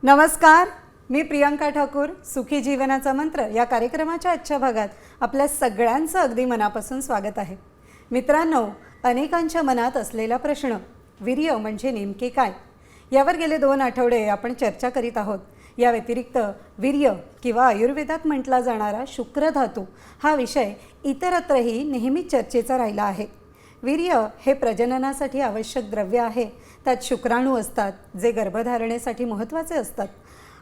नमस्कार, मी प्रियंका ठाकूर. सुखी जीवनाचा मंत्र या कार्यक्रमाच्या आजच्या भागात आपल्या सगळ्यांचं अगदी मनापासून स्वागत आहे. मित्रांनो, अनेकांच्या मनात असलेला प्रश्न, वीर्य म्हणजे नेमके काय, यावर गेले 2 आठवडे आपण चर्चा करीत आहोत. या व्यतिरिक्त वीर्य किंवा आयुर्वेदात म्हटला जाणारा शुक्रधातू हा विषय इतरत्रही नेहमीच चर्चेचा राहिला आहे. वीर्य हे प्रजननासाठी आवश्यक द्रव्य आहे. त्यात शुक्राणू असतात जे गर्भधारणेसाठी महत्त्वाचे असतात.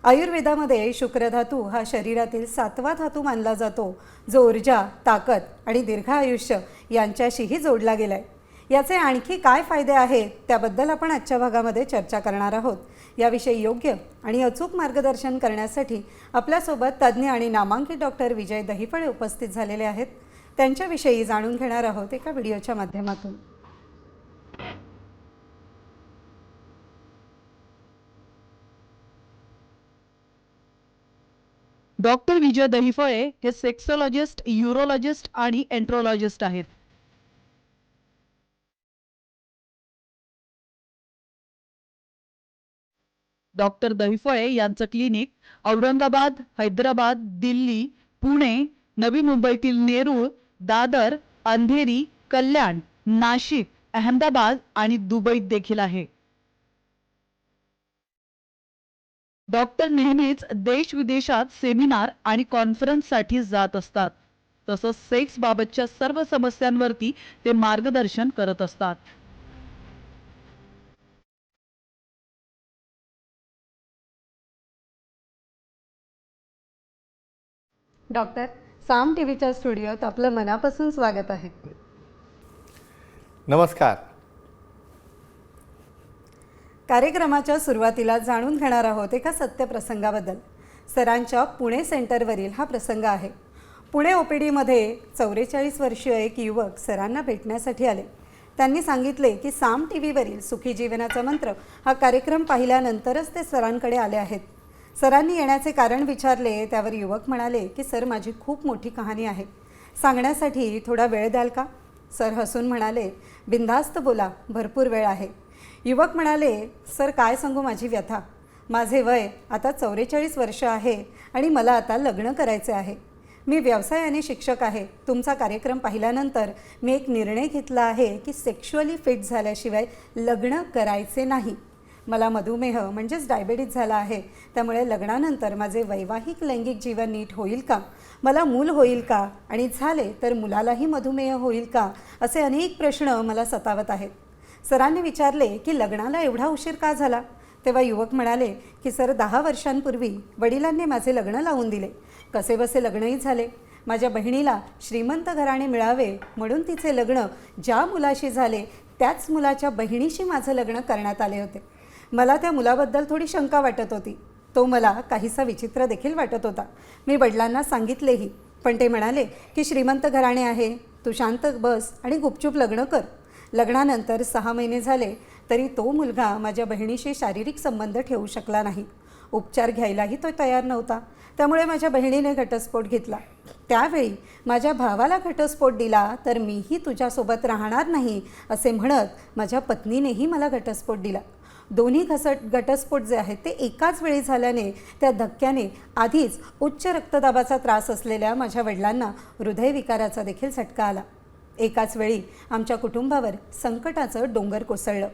आयुर्वेदामध्ये शुक्रधातू हा शरीरातील 7वा धातू मानला जातो, जो ऊर्जा, ताकद आणि दीर्घ आयुष्य यांच्याशीही जोडला गेला आहे. याचे आणखी काय फायदे आहेत त्याबद्दल आपण आजच्या भागामध्ये चर्चा करणार आहोत. याविषयी योग्य आणि अचूक मार्गदर्शन करण्यासाठी आपल्यासोबत तज्ज्ञ आणि नामांकित डॉक्टर विजय दहिफळे उपस्थित झालेले आहेत. त्यांच्याविषयी जाणून घेणार आहोत एका व्हिडिओच्या माध्यमातून. डॉक्टर विजय दहिफळे हे सेक्सोलॉजिस्ट, यूरोलॉजिस्ट आणि एंट्रोलॉजिस्ट आहेत. डॉक्टर दहिफळे यांचं क्लिनिक औरंगाबाद, हैदराबाद, दिल्ली, पुणे, नवी मुंबईतील नेरूळ, दादर, अंधेरी, कल्याण, नाशिक, अहमदाबाद आणि दुबईत देखील आहे. डॉक्टर नेहमीच देश विदेशात सेमिनार आणि कॉन्फरन्ससाठी जात असतात. तसंच सेक्स बाबतच्या सर्व समस्यांवरती ते मार्गदर्शन करत असतात. डॉक्टर, साम टीव्हीच्या स्टुडिओत आपलं मनापासून स्वागत आहे. नमस्कार. कार्यक्रमाच्या सुरुवातीला जाणून घेणार आहोत एका सत्य प्रसंगाबद्दल. सरांच्या पुणे सेंटरवरील हा प्रसंग आहे. पुणे ओपीडीमध्ये 44 वर्षीय एक युवक सरांना भेटण्यासाठी आले. त्यांनी सांगितले की साम टीव्हीवरील सुखी जीवनाचा मंत्र हा कार्यक्रम पाहिल्यानंतरच ते सरांकडे आले आहेत. सरांनी येण्याचे कारण विचारले, त्यावर युवक म्हणाले की सर, माझी खूप मोठी कहाणी आहे, सांगण्यासाठी थोडा वेळ द्याल का? सर हसून म्हणाले, बिनधास्त बोला, भरपूर वेळ आहे. युवक म्हणाले, सर काय सांगू माझी व्यथा. माझे वय आता 44 वर्ष आहे आणि मला आता लग्न करायचे आहे. मी व्यवसायाने शिक्षक आहे. तुमचा कार्यक्रम पाहिल्यानंतर मी एक निर्णय घेतला आहे की सेक्शुअली फिट झाल्याशिवाय लग्न करायचे नाही. मला मधुमेह म्हणजेच डायबिटीज झाला आहे. त्यामुळे लग्नानंतर माझे वैवाहिक लैंगिक जीवन नीट होईल का? मला मूल होईल का? आणि झाले तर मुलालाही मधुमेह होईल का? असे अनेक प्रश्न मला सतावत आहेत. सरांनी विचारले की लग्नाला एवढा उशीर का झाला? तेव्हा युवक म्हणाले की सर, 10 वर्षांपूर्वी वडिलांनी माझे लग्न लावून दिले. कसेबसे लग्नही झाले. माझ्या बहिणीला श्रीमंत घराणे मिळावे म्हणून तिचे लग्न ज्या मुलाशी झाले त्याच मुलाच्या बहिणीशी माझं लग्न करण्यात आले होते. मला त्या मुलाबद्दल थोडी शंका वाटत होती. तो मला काहीसा विचित्र देखील वाटत होता. मी वडिलांना सांगितलेही, पण ते म्हणाले की श्रीमंत घराणे आहे, तू शांत बस आणि गुपचूप लग्न कर. लग्नानंतर 6 महिने झाले तरी तो मुलगा माझ्या बहिणीशी शारीरिक संबंध ठेवू शकला नाही. उपचार घ्यायलाही तो तयार नव्हता. त्यामुळे माझ्या बहिणीने घटस्फोट घेतला. त्यावेळी माझ्या भावाला घटस्फोट दिला तर मीही तुझ्यासोबत राहणार नाही असे म्हणत माझ्या पत्नीनेही मला घटस्फोट दिला. दोन्ही घटस्फोट जे आहेत ते एकाच वेळी झाल्याने त्या धक्क्याने आधीच उच्च रक्तदाबाचा त्रास असलेल्या माझ्या वडिलांना हृदयविकाराचा देखील झटका आला. एकाच वेळी आमच्या कुटुंबावर संकटाचं डोंगर कोसळलं.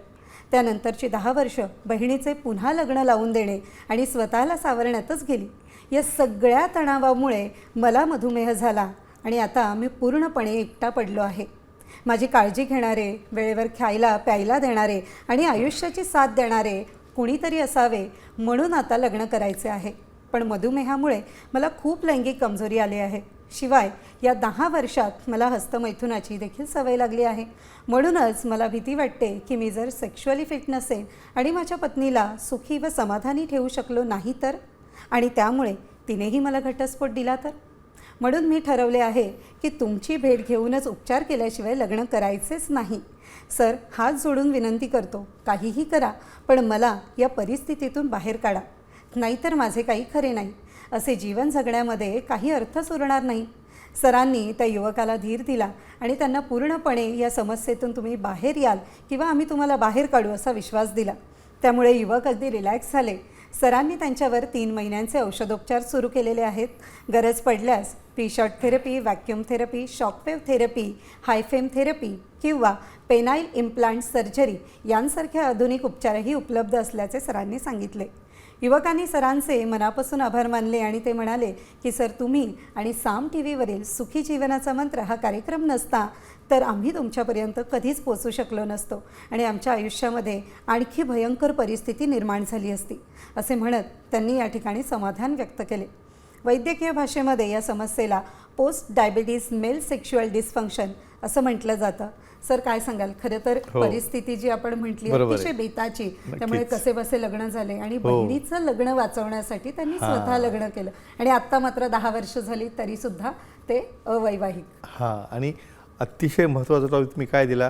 त्यानंतरची 10 वर्ष बहिणीचे पुन्हा लग्न लावून देणे आणि स्वतःला सावरण्यातच गेली. या सगळ्या तणावामुळे मला मधुमेह झाला आणि आता मी पूर्णपणे एकटा पडलो आहे. माझी काळजी घेणारे, वेळेवर खायला प्यायला देणारे आणि आयुष्याची साथ देणारे कुणीतरी असावे म्हणून आता लग्न करायचे आहे. पण मधुमेहामुळे मला खूप लैंगिक कमजोरी आली आहे. शिवाय या 10 वर्षात मला हस्तमैथुनाची देखील सवय लागली आहे. म्हणूनच मला भीती वाटते की मी जर सेक्शुअली फिट नसेन आणि माझ्या पत्नीला सुखी व समाधानी ठेवू शकलो नाही तर, आणि त्यामुळे तिनेही मला घटस्फोट दिला तर. म्हणून मी ठरवले आहे की तुमची भेट घेऊनच उपचार केल्याशिवाय लग्न करायचेच नाही. सर, हात जोडून विनंती करतो, काहीही करा, पण मला या परिस्थितीतून बाहेर काढा. नाहीतर माझे काही खरे नाही. असे जीवन जगण्यामध्ये काही अर्थच उरणार नाही. सरांनी त्या युवकाला धीर दिला आणि त्यांना पूर्णपणे या समस्येतून तुम्ही बाहेर याल किंवा आम्ही तुम्हाला बाहेर काढू असा विश्वास दिला. त्यामुळे युवक अगदी रिलॅक्स झाले. सरांनी त्यांच्यावर 3 महिन्यांचे औषधोपचार सुरू केलेले आहेत. गरज पडल्यास P shot therapy, vacuum therapy, shockwave therapy, हायफेम थेरपी किंवा पेनाइल इम्प्लांट सर्जरी यांसारखे आधुनिक उपचारही उपलब्ध असल्याचे सरांनी सांगितले. युवकांनी सरांचे मनापासून आभार मानले आणि ते म्हणाले की सर, तुम्ही आणि साम टीव्हीवरील सुखी जीवनाचा मंत्र हा कार्यक्रम नसता तर आम्ही तुमच्यापर्यंत कधीच पोचू शकलो नसतो आणि आमच्या आयुष्यामध्ये आणखी भयंकर परिस्थिती निर्माण झाली असती, असे म्हणत त्यांनी या ठिकाणी समाधान व्यक्त केले. वैद्यकीय भाषेमध्ये या समस्येला post diabetes male sexual dysfunction असं म्हटलं जातं. सर, काय सांगाल? खरं तर परिस्थिती जी आपण म्हटली अतिशय बेताची, त्यामुळे कसे बसे लग्न झाले आणि बहिणीचं लग्न वाचवण्यासाठी त्यांनी स्वतः लग्न केलं आणि आता मात्र 10 वर्ष झाली तरी सुद्धा ते अवैवाहिक. आणि अतिशय महत्त्वाचा टॉपिक तुम्ही काय दिला?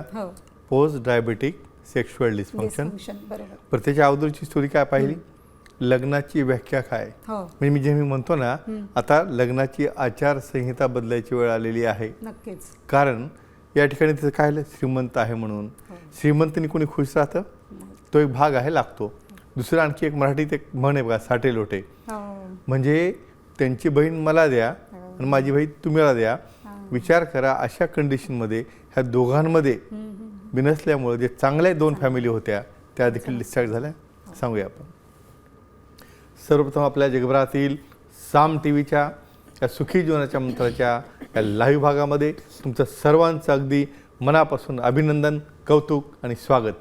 Post diabetic sexual dysfunction. बरोबर. पण त्याच्या अगोदरची स्टोरी काय पाहिली? लग्नाची व्याख्या काय? म्हणजे मी म्हणतो ना, आता लग्नाची आचारसंहिता बदलायची वेळ आलेली आहे. नक्कीच. कारण या ठिकाणी तिचं काय आलं? श्रीमंत आहे म्हणून. श्रीमंतनी कोणी खुश राहतं? तो एक भाग आहे, लागतो. दुसरं आणखी एक मराठीत एक म्हण आहे बघा, साठे लोटे. म्हणजे त्यांची बहीण मला द्या आणि माझी बहीण तुम्हाला द्या. विचार करा, अशा कंडिशनमध्ये ह्या दोघांमध्ये बिनसल्यामुळे जे चांगल्या 2 फॅमिली होत्या त्या देखील डिस्ट्रॅक्ट झाल्या. सांगूया आपण. सर्वप्रथम आपल्या जगभरातील साम टीव्हीच्या या सुखी जीवनाच्या मंत्राच्या या लाईव्ह भागामध्ये तुमचं सर्वांचं अगदी मनापासून अभिनंदन, कौतुक आणि स्वागत.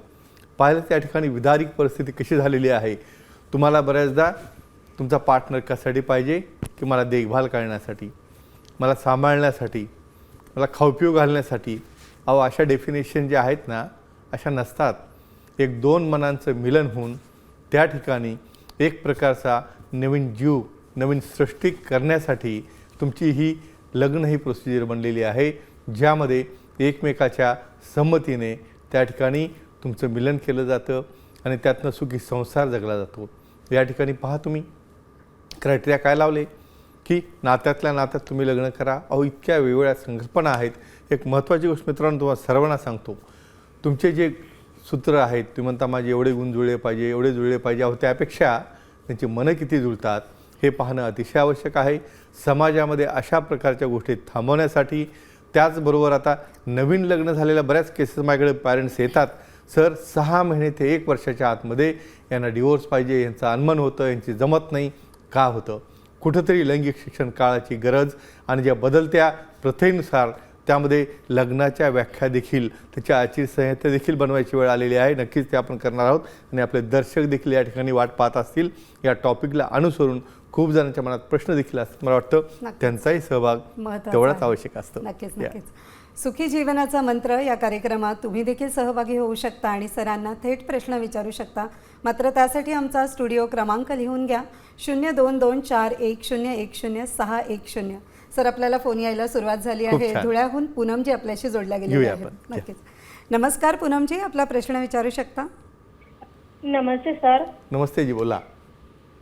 पाहिलं त्या ठिकाणी विदारक परिस्थिती कशी झालेली आहे. तुम्हाला बऱ्याचदा तुमचा पार्टनर कशासाठी पाहिजे की मला देखभाल करण्यासाठी, मला सांभाळण्यासाठी, मला खाऊपिऊ घालण्यासाठी. अशा डेफिनेशन ज्या आहेत ना, अशा नसतात. एक 2 मनांचं मिलन होऊन त्या ठिकाणी एक प्रकारचा नवीन जीव, नवीन सृष्टी करण्यासाठी तुमची ही लग्न ही प्रोसिजर बनलेली आहे, ज्यामध्ये एकमेकाच्या संमतीने त्या ठिकाणी तुमचं मिलन केलं जातं आणि त्यातनं सुखी संसार जगला जातो. या ठिकाणी पहा तुम्ही क्रायटेरिया काय लावले की नात्यातल्या नात्यात तुम्ही लग्न करा. इतक्या वेगवेगळ्या संकल्पना आहेत. एक महत्त्वाची गोष्ट मित्रांनो तुम्हाला सर्वांना सांगतो, तुमचे जे सूत्र आहेत, तुम्ही म्हणता माझे एवढे गुण जुळले पाहिजे, एवढे जुळले पाहिजे, त्यापेक्षा त्यांची मनं किती जुळतात हे पाहणं अतिशय आवश्यक आहे. समाजामध्ये अशा प्रकारच्या गोष्टी थांबवण्यासाठी, त्याचबरोबर आता नवीन लग्न झालेल्या बऱ्याच केसेस माझ्याकडे पॅरेंट्स येतात, सर 6 महिने ते 1 वर्षाच्या आतमध्ये यांना डिवोर्स पाहिजे, यांचं अनमन होतं, यांची जमत नाही. का होतं? कुठंतरी लैंगिक शिक्षण काळाची गरज आणि ज्या बदलत्या प्रथेनुसार त्यामध्ये लग्नाच्या व्याख्या देखील, त्याच्या आचारसंहिता देखील बनवायची वेळ आलेली आहे. नक्कीच ते आपण करणार आहोत आणि आपले दर्शक देखील या ठिकाणी वाट पाहत असतील. या टॉपिकला अनुसरून खूप जणांच्या मनात प्रश्न देखील असतात. मला वाटतं त्यांचाही सहभाग तेवढाच आवश्यक असतो. नक्कीच. सुखी जीवनाचा मंत्र या कार्यक्रमात तुम्ही देखील सहभागी होऊ शकता आणि सरांना थेट प्रश्न विचारू शकता. मात्र त्यासाठी आमचा स्टुडिओ क्रमांक लिहून घ्या, 022410106110. सर, आपल्याला फोन यायला सुरुवात झाली आहे. धुळ्याहून पूनमजी आपल्याशी जोडल्या गेलेल्या आहेत. नक्कीच. नमस्कार पूनमजी, आपला प्रश्न विचारू शकता. नमस्ते सर. नमस्ते जी, बोला.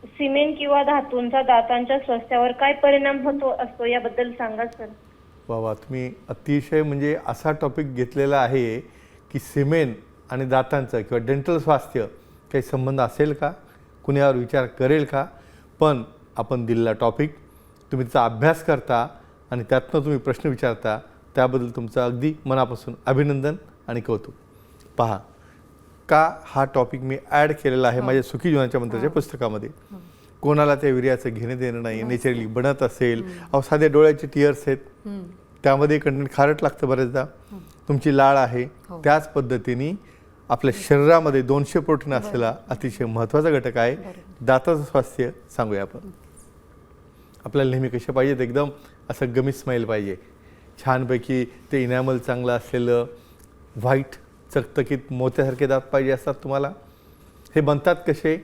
सिमेंट किंवा धातूंचा दातांच्या स्वास्थ्यावर काय परिणाम होतो असतो याबद्दल सांगा सर. वा, तुम्ही अतिशय म्हणजे असा टॉपिक घेतलेला आहे की सिमेंट आणि दातांचं किंवा डेंटल स्वास्थ्य काही संबंध असेल का, कुणी यावर विचार करेल का? पण आपण दिलेला टॉपिक, तुम्ही त्याचा अभ्यास करता आणि त्यातनं तुम्ही प्रश्न विचारता, त्याबद्दल तुमचं अगदी मनापासून अभिनंदन आणि कौतुक. पहा, का हा टॉपिक मी ॲड केलेला आहे माझ्या सुखी जीवनाच्या मंत्राच्या पुस्तकामध्ये. कोणाला त्या वीर्याचं घेणं देणं नाही, नेचरली बनत असेल. साध्या डोळ्याचे टिअर्स आहेत, त्यामध्ये कंटेंट खारट लागतं बरेचदा. तुमची लाळ आहे, त्याच पद्धतीने आपल्या शरीरामध्ये 200 प्रोटीन असलेला अतिशय महत्त्वाचा घटक आहे. दाताचं स्वास्थ्य सांगूया आपण. आपल्याला नेहमी कसे पाहिजेत? एकदम असं गमी स्माईल पाहिजे, छानपैकी ते इनॅमल चांगलं असलेलं, व्हाईट चकचकीत मोत्यासारखे दात पाहिजे असतात तुम्हाला. हे बनतात कसे?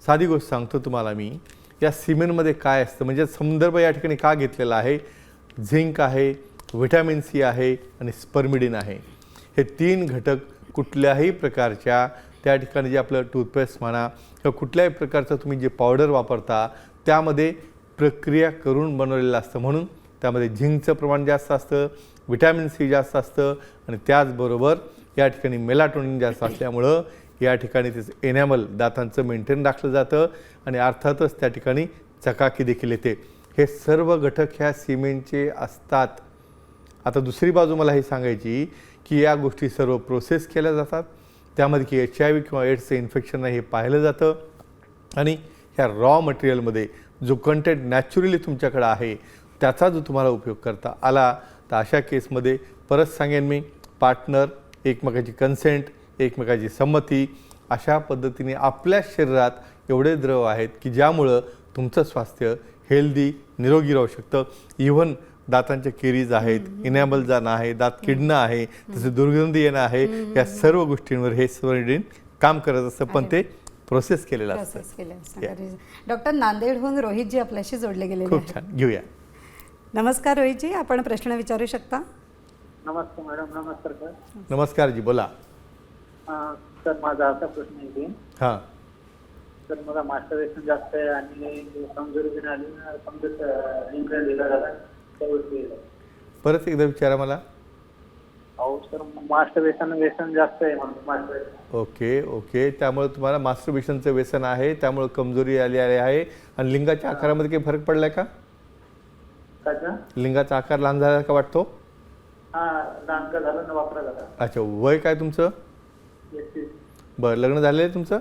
साधी गोष्ट सांगतो तुम्हाला मी. या सिमेंटमध्ये काय असतं, म्हणजे संदर्भ या ठिकाणी का घेतलेला आहे? झिंक आहे, व्हिटॅमिन सी आहे आणि स्पर्मिडिन आहे. हे 3 घटक कुठल्याही प्रकारच्या त्या ठिकाणी जे आपलं टूथपेस्ट म्हणा किंवा कुठल्याही प्रकारचं तुम्ही जे पावडर वापरता त्यामध्ये प्रक्रिया करून बनवलेलं असतं. म्हणून त्यामध्ये झिंकचं प्रमाण जास्त असतं, व्हिटॅमिन सी जास्त असतं आणि त्याचबरोबर या ठिकाणी मेलाटोनिन जास्त असल्यामुळं या ठिकाणी त्याचं एनॅमल दातांचं मेंटेन राखलं जातं आणि अर्थातच त्या ठिकाणी चकाकी देखील येते. हे सर्व घटक ह्या सिमेंटचे असतात. आता दुसरी बाजू मला हे सांगायची की या गोष्टी सर्व प्रोसेस केल्या जातात. त्यामध्ये की HIV किंवा एड्सचं इन्फेक्शन आहे हे पाहिलं जातं आणि ह्या रॉ मटेरियलमध्ये जो कंटेंट नॅचरली तुमच्याकडे आहे त्याचा जो तुम्हाला उपयोग करता आला तर अशा केसमध्ये परत सांगेन मी, पार्टनर, एकमेकाची कन्सेंट, एकमेकाची संमती, अशा पद्धतीने आपल्या शरीरात एवढे द्रव आहेत की ज्यामुळं तुमचं स्वास्थ्य हेल्दी, निरोगी राहू शकतं. इव्हन दातांच्या केरीज आहेत, इनॅबल जाणं आहे, दात किडणं आहे, तसं दुर्गंधी येणं आहे, या सर्व गोष्टींवर हे सोनिडिन काम करत असतं, पण ते प्रोसेस केलेलं असतं. डॉक्टर, नांदेडहून रोहितजी आपल्याशी जोडले गेलेले खूप आहेत. छान, घेऊया. नमस्कार रोहितजी, आपण प्रश्न विचारू शकता. नमस्कार मॅडम. नमस्कार सर. नमस्कार जी, बोला. सर माझा असा प्रश्न आहे की हां, सर मला मास्टरबेशन जास्त आहे आणि कमजोरी पण आली, समजा इन्फ्लुएन्स दिला झाला त्यावेळेस. परत एकदा विचारा मला. अहो सर मास्टरबेशन व्यसन जास्त आहे म्हणून मास्टरबेशन. ओके, त्यामुळे तुम्हाला मास्टरबेशनचं व्यसन आहे, त्यामुळे कमजोरी आली आहे. आणि लिंगाच्या आकारामध्ये काही फरक पडलाय का? त्याचा लिंगाचा आकार लहान झाला का वाटतो? लहान का झालं ना वापरा झाला. अच्छा, वय काय तुमचं? 31. बरं, लग्न झालेलं आहे तुमचं?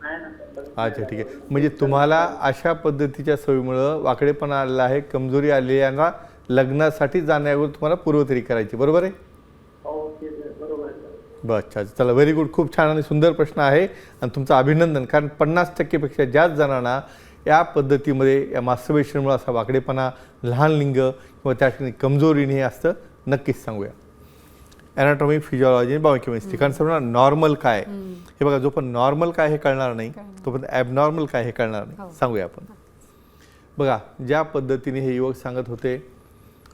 नाही ना सर. अच्छा, ठीक आहे. म्हणजे तुम्हाला अशा पद्धतीच्या सवयीमुळं वाकडेपणा आलेला आहे, कमजोरी आलेली आहे, यांना लग्नासाठी जाण्याअगोदर तुम्हाला पूर्वतयारी करायची, बरोबर आहे? हो ते बरोबर आहे सर. बरं, अच्छा, चला, व्हेरी गुड. खूप छान आणि सुंदर प्रश्न आहे आणि तुमचं अभिनंदन. कारण 50% जास्त जणांना या पद्धतीमध्ये या मास्टरबेशनमुळे असा वाकडेपणा, लहान लिंग किंवा त्या ठिकाणी कमजोरीने हे असतं. नक्कीच सांगूया. Anatomy, physiology, biochemistry. कारण सर्वांना नॉर्मल काय हे बघा, जो पण नॉर्मल काय हे कळणार नाही तोपर्यंत ॲबनॉर्मल काय हे कळणार नाही. सांगूया आपण. बघा, ज्या पद्धतीने हे युवक सांगत होते,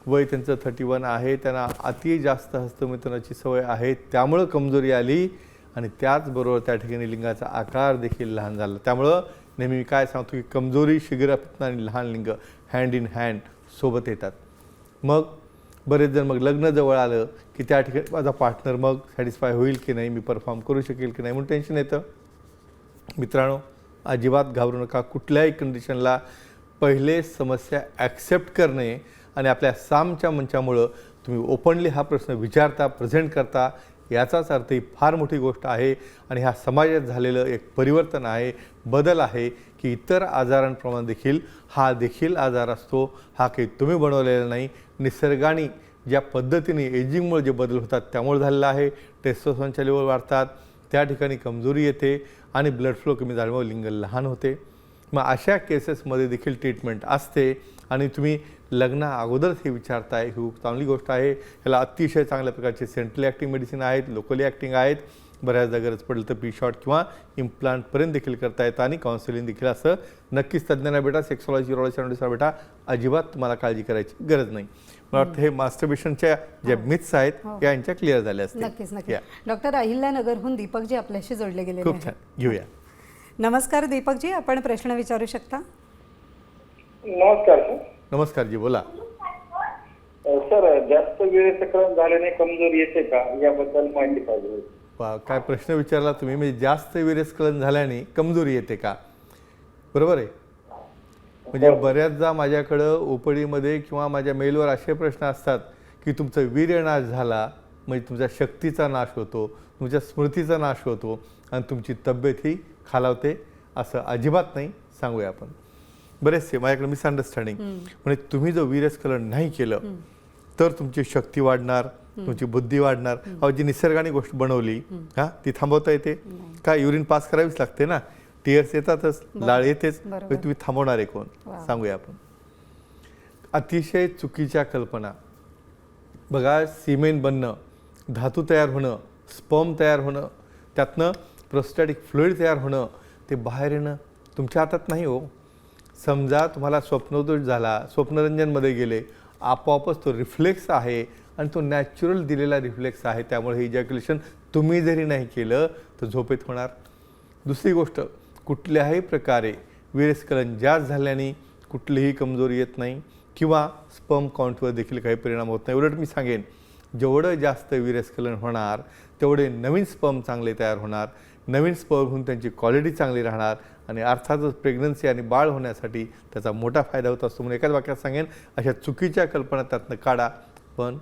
वय त्यांचं 31 आहे, त्यांना अति जास्त हस्तमिथुनाची सवय आहे, त्यामुळं कमजोरी आली आणि त्याचबरोबर त्या ठिकाणी लिंगाचा आकार देखील लहान झाला. त्यामुळं नेहमी मी काय सांगतो की कमजोरी, शीघ्रपतन आणि लहान लिंग हँड इन हँड सोबत येतात. मग बरेच जण मग लग्न जवळ आलं की त्या ठिकाणी माझा पार्टनर मग सॅटिस्फाय होईल की नाही, मी परफॉर्म करू शकेल की नाही म्हणून टेन्शन येतं. मित्रांनो, अजिबात घाबरू नका. कुठल्याही कंडिशनला पहिले समस्या ॲक्सेप्ट करणे आणि आपल्या सामच्या मंचामुळं तुम्ही ओपनली हा प्रश्न विचारता, प्रेझेंट करता, याचाच अर्थ ही फार मोठी गोष्ट आहे आणि ह्या समाजात झालेलं एक परिवर्तन आहे, बदल आहे की इतर आजारांप्रमाणे देखील हा देखील आजार असतो. हा काही तुम्ही बनवलेला नाही, निसर्गाने ज्या पद्धतीने एजिंगमुळे जे बदल होतात त्यामुळे झालेला आहे. टेस्टोस्टेरॉनच्या लेवल वाढतात, त्या ठिकाणी कमजोरी येते आणि ब्लड फ्लो कमी झाल्यामुळे लिंग लहान होते. मग अशा केसेसमध्ये देखील ट्रीटमेंट असते आणि तुम्ही लग्ना अगोदरच हे विचारताय, ही खूप चांगली गोष्ट आहे. ह्याला अतिशय चांगल्या प्रकारचे सेंट्रली ॲक्टिंग मेडिसिन आहेत, लोकली ॲक्टिंग आहेत. बऱ्याचदा गरज पडलं तर शॉट किंवा इम्प्लांटपर्यंत देखील करता येतं आणि काउन्सिलिंग देखील असं. नक्कीच तज्ज्ञांना भेटा. सेक्सॉलॉजी, युरोलॉजी भेटा. अजिबात तुम्हाला काळजी करायची गरज नाही. मला वाटतं हे मास्टरबेशनच्या ज्या मिथ्स आहेत यांच्या क्लिअर झाल्या असतील. नक्कीच. डॉक्टर, अहिल्यानगरहून दीपकजी आपल्याशी जोडले गेले. खूप छान, घेऊया. नमस्कार दीपकजी, आपण प्रश्न विचारू शकता. नमस्कार सर. नमस्कार जी, बोला. सर जास्त वेळेचं झाल्याने कमजोरी येते का, याबद्दल माहिती पाहिजे. काय प्रश्न विचारला तुम्ही, म्हणजे जास्त विरेस्खलन झाल्याने कमजोरी येते का, बरोबर आहे? म्हणजे बऱ्याचदा माझ्याकडं ओपडीमध्ये किंवा माझ्या मेलवर असे प्रश्न असतात की तुमचा वीर्यनाश झाला म्हणजे तुमच्या शक्तीचा नाश होतो, तुमच्या स्मृतीचा नाश होतो आणि तुमची तब्येत ही खालावते. असं अजिबात नाही. सांगूया आपण. बरेचसे माझ्याकडे मिसअंडरस्टँडिंग, म्हणजे तुम्ही जर वीर्यस्खलन नाही केलं तर तुमची शक्ती वाढणार, तुमची बुद्धी वाढणार. अहो, जी निसर्गाने गोष्ट बनवली हा ती थांबवता येते का? युरिन पास करावीच लागते ना, टीयर्स येतातच, लाळ येतेच, तुम्ही थांबवणार आहे कोण? सांगूया आपण. अतिशय चुकीच्या कल्पना. बघा, सिमेंट बनणं, धातू तयार होणं, स्पर्म तयार होणं, त्यातनं प्रोस्टॅटिक फ्लुइड तयार होणं, ते बाहेर येणं तुमच्या हातात नाही हो. समजा तुम्हाला स्वप्नदोष झाला, स्वप्नरंजनमध्ये गेले, आपोआपच तो रिफ्लेक्स आहे आणि तो नॅचरल दिलेला रिफ्लेक्स आहे. त्यामुळे हे इजॅक्युलेशन तुम्ही जरी नाही केलं तर झोपेत होणार. दुसरी गोष्ट, कुठल्याही प्रकारे वीर्यस्खलन जास्त झाल्याने कुठलीही कमजोरी येत नाही किंवा स्पर्म काउंटवर देखील काही परिणाम होत नाही. उलट मी सांगेन, जेवढं जास्त वीर्यस्खलन होणार तेवढे नवीन स्पर्म चांगले तयार होणार. नवीन स्पर्म होऊन त्यांची क्वालिटी चांगली राहणार आणि अर्थातच प्रेग्नन्सी आणि बाळ होण्यासाठी त्याचा मोठा फायदा होत असतो. म्हणून एकाच वाक्यात सांगेन, अशा चुकीच्या कल्पना त्यातनं काढा. पण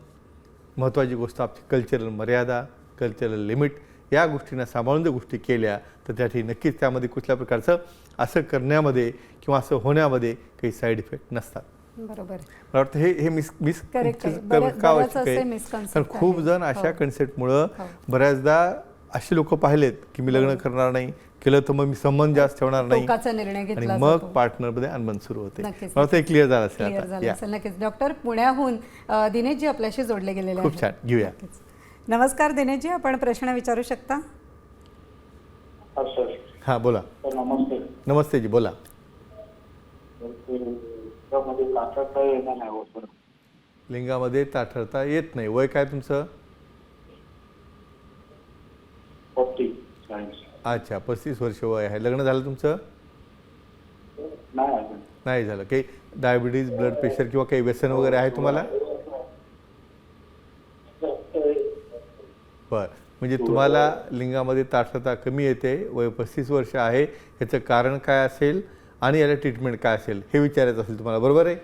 महत्त्वाची गोष्ट आपली कल्चरल मर्यादा, कल्चरल लिमिट या गोष्टींना सांभाळून जर गोष्टी केल्या तर त्यासाठी नक्कीच त्यामध्ये कुठल्या प्रकारचं असं करण्यामध्ये किंवा असं होण्यामध्ये काही साईड इफेक्ट नसतात. बरोबर. मला वाटतं हे मिस Correct आहे. का बऱ्याच आवश्यक असे आहे, misconcept कारण खूप आहेत. जण अशा हो. कन्सेप्टमुळं हो. बऱ्याचदा अशी लोक पाहिलेत की मी लग्न करणार नाही, केलं तर मग मी संबंध जास्त ठेवणार नाही टोकाचा निर्णय आणि घेतला मग जातो. पार्टनरमध्ये अनबन सुरू होते. नक्कीच. मला वाटतं हे क्लिअर झालं असेल क्लिअर आता. झालं या. असेल. नक्कीच. डॉक्टर, पुण्याहून दिनेशजी आपल्याशी जोडले गेलेले खूप छान. घेऊया. नक्कीच. नमस्कार दिनेशजी, आपण प्रश्न विचारू शकता. हा सर. हां बोला. सर नमस्ते. नमस्ते जी, बोला. मध्ये ताठरता येणार नाही हो सर. लिंगामध्ये ताठरता येत नाही. वय काय तुमचं? 40. अच्छा, 35 वर्ष वय आहे. लग्न झालं तुमचं? नाही अजून. नाही झालं. काही डायबिटीज, ब्लड प्रेशर किंवा काही व्यसन वगैरे आहे तुम्हाला? बरं, म्हणजे तुम्हाला लिंगामध्ये ताठरता कमी येते, वय 35 वर्ष आहे, ह्याचं कारण काय असेल आणि याला ट्रीटमेंट काय असेल हे विचारायचं असेल तुम्हाला, बरोबर आहे?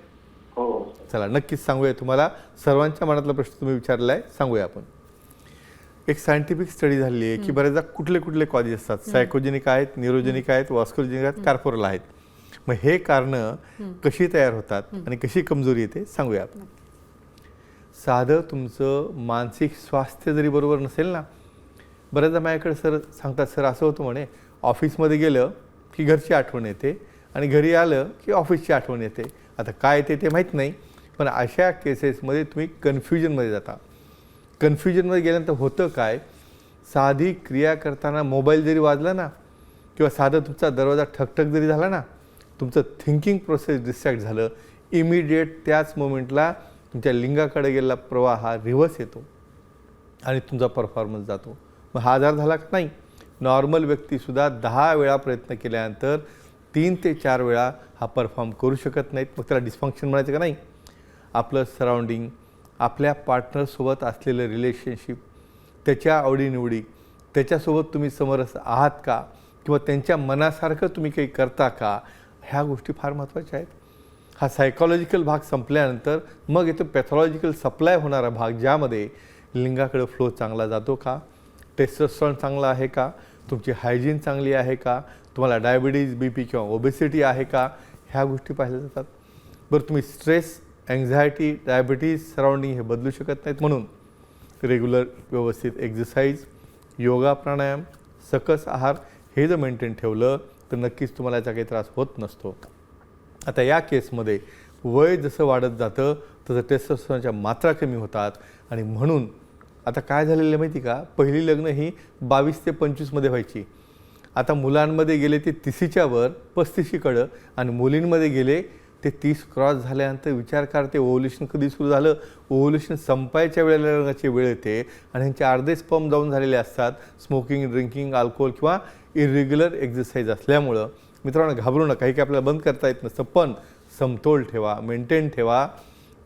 हो. चला नक्कीच सांगूया तुम्हाला. सर्वांच्या मनातला प्रश्न तुम्ही विचारला आहे, सांगूया आपण. एक सायंटिफिक स्टडी झालेली आहे की बऱ्याचदा कुठले कुठले कॉजेस असतात. सायकोजेनिक आहेत, न्यूरोजेनिक आहेत, वॉस्कुलजेनिक आहेत, कार्पोरल आहेत. मग हे कारणं कशी तयार होतात आणि कशी कमजोरी येते सांगूया आपण. साधं तुमचं मानसिक स्वास्थ्य जरी बरोबर नसेल ना, बऱ्याचदा माझ्याकडे सर सांगतात, सर असं होतं म्हणे, ऑफिसमध्ये गेलं की घरची आठवण येते आणि घरी आलं की ऑफिसची आठवण येते. आता काय येते ते माहीत नाही, पण अशा केसेसमध्ये तुम्ही कन्फ्युजनमध्ये जाता. कन्फ्युजनमध्ये गेल्यानंतर होतं काय, साधी क्रिया करताना मोबाईल जरी वाजला ना किंवा साधं तुमचा दरवाजा ठकठक जरी झाला ना, तुमचं थिंकिंग प्रोसेस डिस्ट्रॅक्ट झालं, इमिडिएट त्याच मोमेंटला तुमच्या लिंगाकडे गेलेला प्रवाह हा रिव्हर्स येतो आणि तुमचा परफॉर्मन्स जातो. मग हा आजार झाला का नाही? नॉर्मल व्यक्तीसुद्धा 10 वेळा प्रयत्न केल्यानंतर 3 ते 4 वेळा हा परफॉर्म करू शकत नाहीत. मग त्याला डिस्फंक्शन म्हणायचं का नाही? आपलं सराउंडिंग, आपल्या पार्टनरसोबत असलेलं रिलेशनशिप, त्याच्या आवडीनिवडी, त्याच्यासोबत तुम्ही समरस आहात का किंवा त्यांच्या मनासारखं तुम्ही काही करता का, ह्या गोष्टी फार महत्त्वाच्या आहेत. हा सायकॉलॉजिकल भाग संपल्यानंतर मग येतो पॅथॉलॉजिकल सप्लाय होणारा भाग, ज्यामध्ये लिंगाकडे फ्लो चांगला जातो का, टेस्टोस्टेरॉन चांगला आहे का, तुमची हायजीन चांगली आहे का, तुम्हाला डायबिटीज, BP किंवा ओबेसिटी आहे का, ह्या गोष्टी पाहिल्या जातात. बरं, तुम्ही स्ट्रेस, अँझायटी, डायबिटीज, सराउंडिंग हे बदलू शकत नाहीत. म्हणून रेग्युलर व्यवस्थित एक्झरसाईज, योगा, प्राणायाम, सकस आहार हे जर मेंटेन ठेवलं तर नक्कीच तुम्हाला याचा काही त्रास होत नसतो. आता या केसमध्ये वय जसं वाढत जातं तसं टेस्टोस्टेरॉनच्या मात्रा कमी होतात आणि म्हणून आता काय झालेलं आहे माहिती का, पहिली लग्न ही 22 ते 25मध्ये व्हायची. आता मुलांमध्ये गेले ते 30च्या वर 35कडं आणि मुलींमध्ये गेले ते 30 क्रॉस झाल्यानंतर विचार करते ओव्ह्युलेशन कधी सुरू झालं, ओव्ह्युलेशन संपायच्या वेळेला लग्नाची वेळ येते आणि ह्यांचे अर्धे स्पर्म डाऊन झालेले असतात स्मोकिंग, ड्रिंकिंग, अल्कोहोल किंवा इरेग्युलर एक्झरसाईज असल्यामुळं. मित्रांनो, घाबरू नका, काही आपल्याला बंद करता येत नसतं, पण समतोल ठेवा, मेंटेन ठेवा.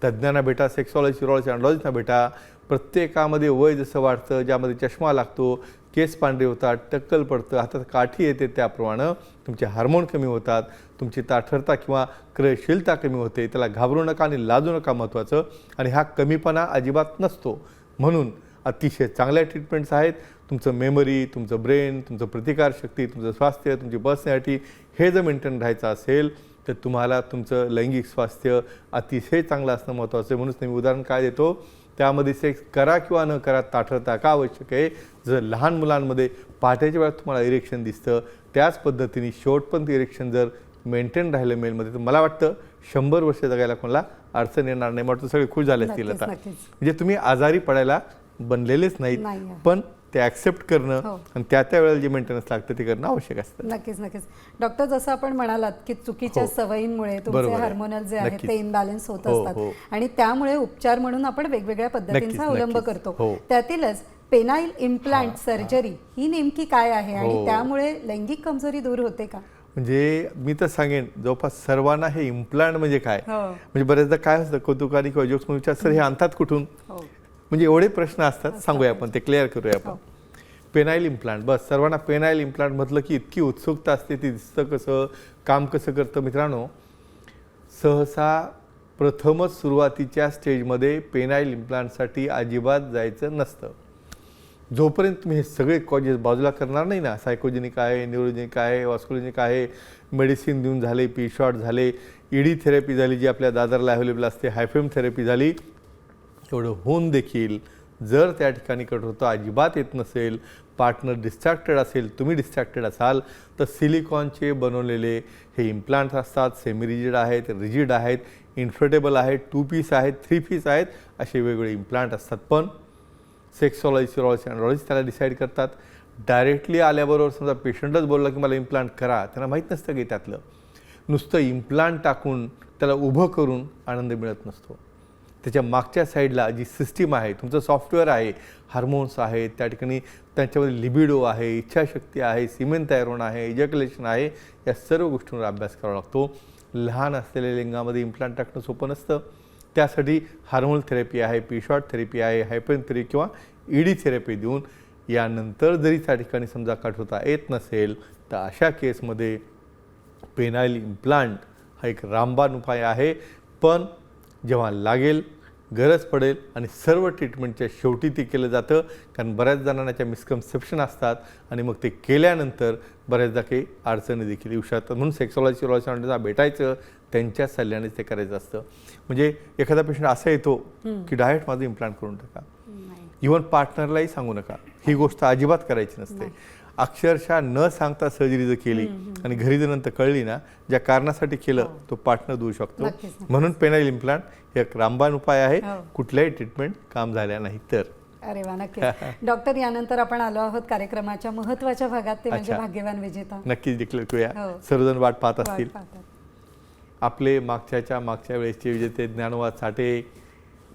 तज्ज्ञांना भेटा, सेक्सॉलॉजी, युरॉलॉजी, अँड्रॉलॉजीना भेटा. प्रत्येकामध्ये वय जसं वाढतं, ज्यामध्ये चष्मा लागतो, केस पांढरे होतात, टक्कल पडतं, हातात काठी येते, त्याप्रमाणे तुमचे हार्मोन कमी होतात, तुमची ताठरता किंवा क्रयशीलता कमी होते. त्याला घाबरू नका आणि लाजू नका, महत्त्वाचं. आणि हा कमीपणा अजिबात नसतो. म्हणून अतिशय चांगल्या ट्रीटमेंट्स आहेत. तुमचं मेमरी, तुमचं ब्रेन, तुमचं प्रतिकारशक्ती, तुमचं स्वास्थ्य, तुमची पर्सनॅलिटी हे जर मेंटेन राहायचं असेल तर तुम्हाला तुमचं लैंगिक स्वास्थ्य अतिशय चांगलं असणं महत्त्वाचं आहे. म्हणूनच मी उदाहरण काय देतो, त्यामध्ये सेक्स करा किंवा न करा, ताठरता का आवश्यक आहे. जर लहान मुलांमध्ये पहाटेच्या वेळात तुम्हाला इरेक्शन दिसतं, त्याच पद्धतीने शेवटपर्यंत इरेक्शन जर मेंटेन राहिलं मेलमध्ये, तर मला वाटतं 100 वर्ष जगायला कोणाला अडचण येणार नाही. वाटतं सगळे खुश झाले असतील आता. म्हणजे तुम्ही आजारी पडायला बनलेलेच नाहीत, पण ते ॲक्सेप्ट करणं आणि त्या वेळेला जे मेंटेनन्स लागतं ते करणं आवश्यक असतं. नक्कीच नक्कीच. डॉक्टर, जसं आपण म्हणालात की चुकीच्या सवयींमुळे तुमचे हार्मोनल जे आहेत ते इम्बॅलन्स होत असतात आणि त्यामुळे उपचार म्हणून आपण वेगवेगळ्या पद्धतींचा अवलंब करतो. त्यातीलच पेनाइल इम्प्लांट सर्जरी ही नेमकी काय आहे आणि त्यामुळे लैंगिक कमजोरी दूर होते का? म्हणजे मी तर सांगेन, जवळपास सर्वांना हे इम्प्लांट म्हणजे काय, म्हणजे बरेचदा काय असतं कौतुकाने किंवा जोक्स म्हणून विचार, सर हे आणतात कुठून, म्हणजे एवढे प्रश्न असतात. सांगूया आपण, ते क्लिअर करूया आपण. पेनाईल इम्प्लांट, बस सर्वांना पेनाईल इम्प्लांट म्हटलं की इतकी उत्सुकता असते, ती दिसतं कसं, काम कसं करतं. मित्रांनो, सहसा प्रथमच सुरुवातीच्या स्टेजमध्ये पेनाईल इम्प्लांटसाठी अजिबात जायचं नसतं. जोपर्यंत तुम्ही हे सगळे कॉजेस बाजूला करणार नाही ना, सायकोजेनिक आहे, न्यूरोजेनिक आहे, वॉस्कोजेनिक आहे, मेडिसिन देऊन झाले, पी शॉट झाले, ईडी थेरपी झाली जी आपल्या दादरला अवेलेबल असते, हायफेम थेरपी झाली, एवढं होऊन देखील जर त्या ठिकाणी कठोरता अजिबात येत नसेल, पार्टनर डिस्ट्रॅक्टेड असेल, तुम्ही डिस्ट्रॅक्टेड असाल, तर सिलिकॉनचे बनवलेले हे इम्प्लांट्स असतात. सेमी रिजिड आहेत, रिजिड आहेत, इन्फ्लेटेबल आहेत, 2 पीस आहेत, 3 पीस आहेत, असे वेगवेगळे इम्प्लांट असतात. पण सेक्सॉलॉजी, सिरोलॉजी, अँड्रॉलॉजी त्याला डिसाईड करतात. डायरेक्टली आल्याबरोबर समजा पेशंटच बोलला की मला इम्प्लांट करा, त्यांना माहीत नसतं की त्यातलं नुसतं इम्प्लांट टाकून त्याला उभं करून आनंद मिळत नसतो. त्याच्या मागच्या साईडला जी सिस्टीम आहे, तुमचं सॉफ्टवेअर आहे, हार्मोन्स आहेत, त्या ठिकाणी त्यांच्यामध्ये लिबिडो आहे, इच्छाशक्ती आहे, सिमेन तयार होणं आहे, इजॅक्युलेशन आहे, या सर्व गोष्टींवर अभ्यास करावा लागतो. लहान असलेल्या लिंगामध्ये इम्प्लांट टाकणं सोपं नसतं. त्यासाठी हार्मोन थेरपी आहे, पी शॉट थेरपी आहे, हायपेन थेरपी किंवा ईडी थेरपी देऊन यानंतर जरी त्या ठिकाणी समजा कठोरता येत नसेल तर अशा केसमध्ये पेनाईल इम्प्लांट हा एक रामबाण उपाय आहे. पण जेव्हा लागेल, गरज पडेल आणि सर्व ट्रीटमेंटच्या शेवटी ते केलं जातं, कारण बऱ्याच जणांच्या मिसकन्सेप्शन असतात आणि मग ते केल्यानंतर बऱ्याचदा काही अडचणी देखील येऊ शकतात. म्हणून सेक्सॉलॉजी, सिरोलॉजी भेटायचं, त्यांच्या सल्ल्यानेच ते करायचं असतं. म्हणजे एखादा पेशंट असा येतो की डायरेक्ट माझं इम्प्लांट करून टाका, इव्हन पार्टनरलाही सांगू नका, ही गोष्ट अजिबात करायची नसते. अक्षरशः न सांगता सर्जरी जर केली आणि घरी जर नंतर कळली ना, ज्या कारणासाठी केलं तो पार्टनर देऊ शकतो. म्हणून पेनाईल इम्प्लांट हे एक रामबाण उपाय आहे, कुठल्याही ट्रीटमेंट काम झाल्या नाही तर. अरे वा, नक्कीच. डॉक्टर, यानंतर आपण आलो आहोत कार्यक्रमाच्या महत्त्वाच्या भागात, ते म्हणजे भाग्यवान विजेता. नक्कीच डिक्लेअर करूया, सर्वजण वाट पाहत असतील. आपले मागच्या वेळेसचे विजेते ज्ञानवाद साठे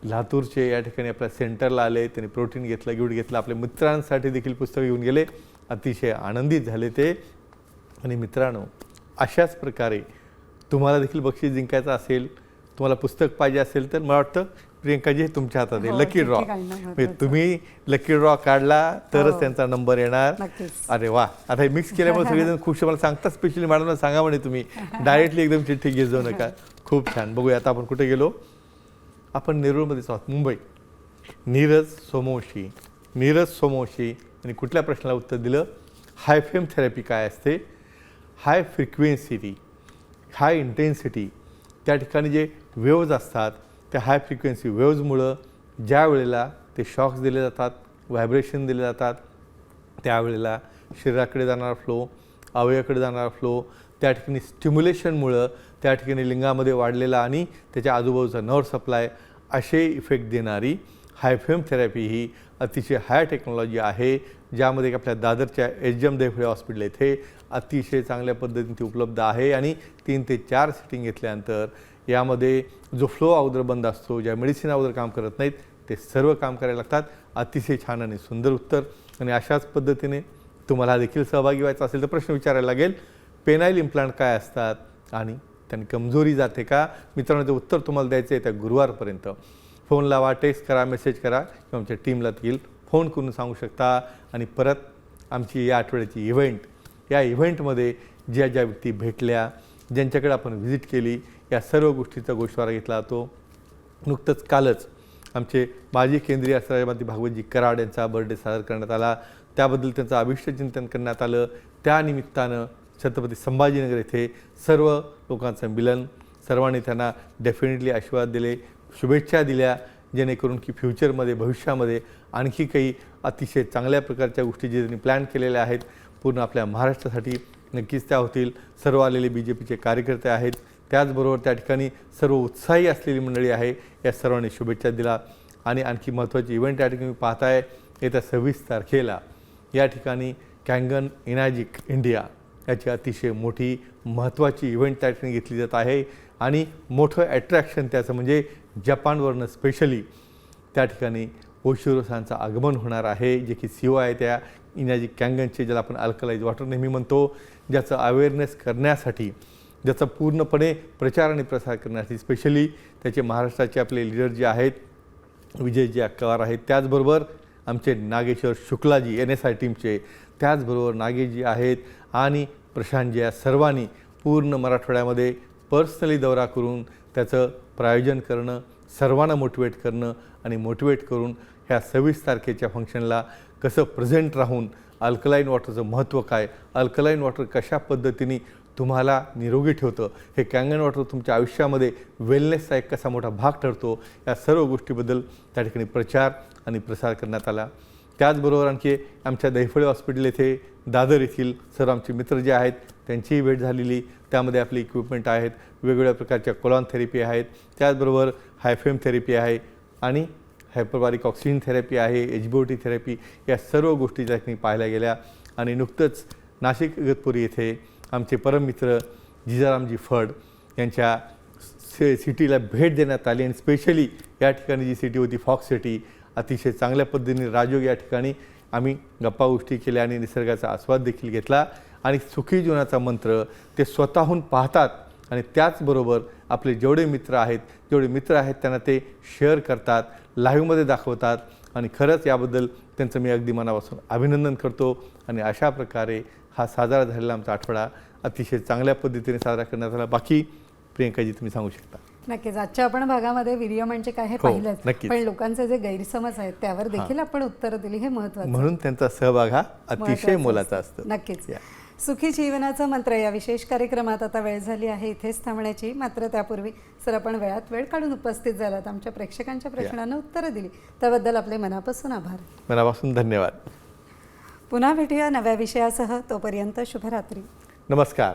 लातूरचे या ठिकाणी आपल्या सेंटरला आले, त्यांनी प्रोटीन घेतलं, गिफ्ट घेतलं, आपल्या मित्रांसाठी देखील पुस्तक घेऊन गेले, अतिशय आनंदित झाले ते. आणि मित्रांनो, अशाच प्रकारे तुम्हाला देखील बक्षीस जिंकायचं असेल, तुम्हाला पुस्तक पाहिजे असेल तर मला वाटतं प्रियंकाजी तुमच्या हातात आहे लकी ड्रॉ. म्हणजे तुम्ही लकी ड्रॉ काढला तरच त्यांचा नंबर येणार. अरे वा, आता हे मिक्स केल्यामुळे सगळेजण खुश. मला सांगता स्पेशली मॅडमला सांगा म्हणे तुम्ही डायरेक्टली एकदम चिठ्ठी घेत जाऊ नका. खूप छान. बघूया आता आपण कुठे गेलो. आपण नेरूळमध्येच आहोत, मुंबई. नीरज सोमवंशी आणि कुठल्या प्रश्नाला उत्तर दिलं, हायफेम थेरपी काय असते, हाय फ्रिक्वेन्सिटी, हाय इंटेन्सिटी, त्या ठिकाणी जे वेव्ज असतात त्या हाय फ्रिक्वेन्सी वेव्जमुळं ज्या वेळेला ते शॉक्स दिले जातात, व्हायब्रेशन दिले जातात, त्यावेळेला शरीराकडे जाणारा फ्लो, अवयवाकडे जाणारा फ्लो, त्या ठिकाणी स्टिम्युलेशनमुळं त्या ठिकाणी लिंगामध्ये वाढलेला आणि त्याच्या आजूबाजूचा नर्व सप्लाय असे इफेक्ट देणारी हायफेम थेरपी ही अतिशय हाय टेक्नॉलॉजी आहे, ज्यामध्ये आपल्या दादरच्या HM देवळे हॉस्पिटल येथे अतिशय चांगल्या पद्धतीने ती उपलब्ध आहे. आणि 3 ते 4 सिटिंग घेतल्यानंतर यामध्ये जो फ्लो अगोदर बंद असतो, ज्या मेडिसिन अगोदर काम करत नाहीत, ते सर्व काम करायला लागतात. अतिशय छान आणि सुंदर उत्तर. आणि अशाच पद्धतीने तुम्हाला देखील सहभागी व्हायचं असेल तर प्रश्न विचारायला लागेल, पेनाईल इम्प्लांट काय असतात आणि त्यांनी कमजोरी जाते का? मित्रांनो, ते उत्तर तुम्हाला द्यायचं आहे त्या गुरुवारपर्यंत. फोन लावा, टेक्स्ट करा, मेसेज करा किंवा आमच्या टीमला देखील फोन करून सांगू शकता. आणि परत आमची या आठवड्याची इव्हेंट, या इव्हेंटमध्ये ज्या ज्या व्यक्ती भेटल्या, ज्यांच्याकडे आपण व्हिजिट केली, या सर्व गोष्टीचा गोषवारा घेतला जातो. नुकतंच कालच आमचे माजी केंद्रीय राज्यमंत्री भागवतजी कराड यांचा बर्थडे साजरा करण्यात आला. त्याबद्दल त्यांचं अभिष्टचिंतन करण्यात आलं. त्यानिमित्तानं छत्रपती संभाजीनगर येथे सर्व लोकांचं मिलन, सर्वांनी त्यांना डेफिनेटली आशीर्वाद दिले, शुभेच्छा दिल्या, जेणेकरून की फ्युचरमध्ये, भविष्यामध्ये आणखी काही अतिशय चांगल्या प्रकारच्या गोष्टी जे त्यांनी प्लॅन केलेल्या आहेत पूर्ण आपल्या महाराष्ट्रासाठी, नक्कीच त्या होतील. सर्व आलेले BJPचे कार्यकर्ते आहेत, त्याचबरोबर त्या ठिकाणी सर्व उत्साही असलेली मंडळी आहे, या सर्वांनी शुभेच्छा दिला. आणि आणखी महत्त्वाची इव्हेंट या ठिकाणी पाहताय, येत्या 26 तारखेला या ठिकाणी कँगन इनॅजिक इंडिया याची अतिशय मोठी महत्त्वाची इव्हेंट त्या ठिकाणी घेतली जात आहे. आणि मोठं ॲट्रॅक्शन त्याचं म्हणजे जपानवरनं स्पेशली त्या ठिकाणी ओशिरोसांचं आगमन होणार आहे, जे की CEO आहे त्या इनॅजिक कँगनचे, ज्याला आपण अल्कलाइज वॉटर नेहमी म्हणतो, ज्याचं अवेअरनेस करण्यासाठी, ज्याचा पूर्णपणे प्रचार आणि प्रसार करण्यासाठी स्पेशली त्याचे महाराष्ट्राचे आपले लीडर जे आहेत, विजयजी अक्कावार आहेत, त्याचबरोबर आमचे नागेश्वर शुक्लाजी NSI टीमचे, त्याचबरोबर नागेशजी आहेत आणि प्रशांतजी, या सर्वांनी पूर्ण मराठवाड्यामध्ये पर्सनली दौरा करून त्याचं प्रायोजन करणं, सर्वांना मोटिवेट करणं आणि मोटिवेट करून ह्या 26 तारखेच्या फंक्शनला कसं प्रेझेंट राहून अल्कलाईन वॉटरचं महत्त्व काय, अल्कलाईन वॉटर कशा पद्धतीने तुम्हाला निरोगी ठेवतं, हे कँगन वॉटर तुमच्या आयुष्यामध्ये वेलनेसचा एक कसा मोठा भाग ठरतो, या सर्व गोष्टीबद्दल त्या ठिकाणी प्रचार आणि प्रसार करण्यात आला. त्याचबरोबर आणखी आमच्या दैफळे हॉस्पिटल येथे दादर येथील सर्व आमचे मित्र जे आहेत त्यांचीही भेट झालेली. त्यामध्ये आपले इक्विपमेंट आहेत, वेगवेगळ्या प्रकारच्या कोलॉन थेरपी आहेत, त्याचबरोबर हायफेम थेरपी आहे आणि हायपरबारिक ऑक्सिजन थेरपी आहे, HBOT थेरपी, या सर्व गोष्टी त्या ठिकाणी पाहायला गेल्या. आणि नुकतंच नाशिक इगतपुरी येथे आमचे परममित्र जिजारामजी फड यांच्या सिटीला भेट देण्यात आली आणि स्पेशली या ठिकाणी जी सिटी होती फॉक्स सिटी, अतिशय चांगल्या पद्धतीने राजयोग या ठिकाणी आम्ही गप्पा गोष्टी केल्या आणि निसर्गाचा आस्वाद देखील घेतला. आणि सुखी जीवनाचा मंत्र ते स्वतःहून पाहतात आणि त्याचबरोबर आपले जेवढे मित्र आहेत त्यांना ते शेअर करतात, लाईव्हमध्ये दाखवतात आणि खरंच याबद्दल त्यांचं मी अगदी मनापासून अभिनंदन करतो. आणि अशा प्रकारे हा साजरा झालेला आमचा आठवडा अतिशय चांगल्या पद्धतीने साजरा करण्यात आला. बाकी प्रियंकाजी तुम्ही सांगू शकता. नक्कीच. आजच्या आपण भागामध्ये वीर्य म्हणजे काय हे हो, पाहिलंच, नक्कीच. पण लोकांचे जे गैरसमज आहेत त्यावर देखील आपण उत्तरं दिली, हे महत्त्वाचं. म्हणून त्यांचा सहभाग हा अतिशय महत्त्वाचं मोलाचा असतं. असतो. नक्कीच. या. सुखी जीवनाचा मंत्र या विशेष कार्यक्रमात आता वेळ झाली आहे इथेच थांबण्याची. मात्र त्यापूर्वी सर आपण वेळात वेळ काढून उपस्थित झालात, आमच्या प्रेक्षकांच्या प्रश्नांना उत्तरं दिली, त्याबद्दल आपले मनापासून आभार. मनापासून धन्यवाद. पुन्हा भेटूया नव्या विषयासह. तोपर्यंत शुभरात्री. नमस्कार.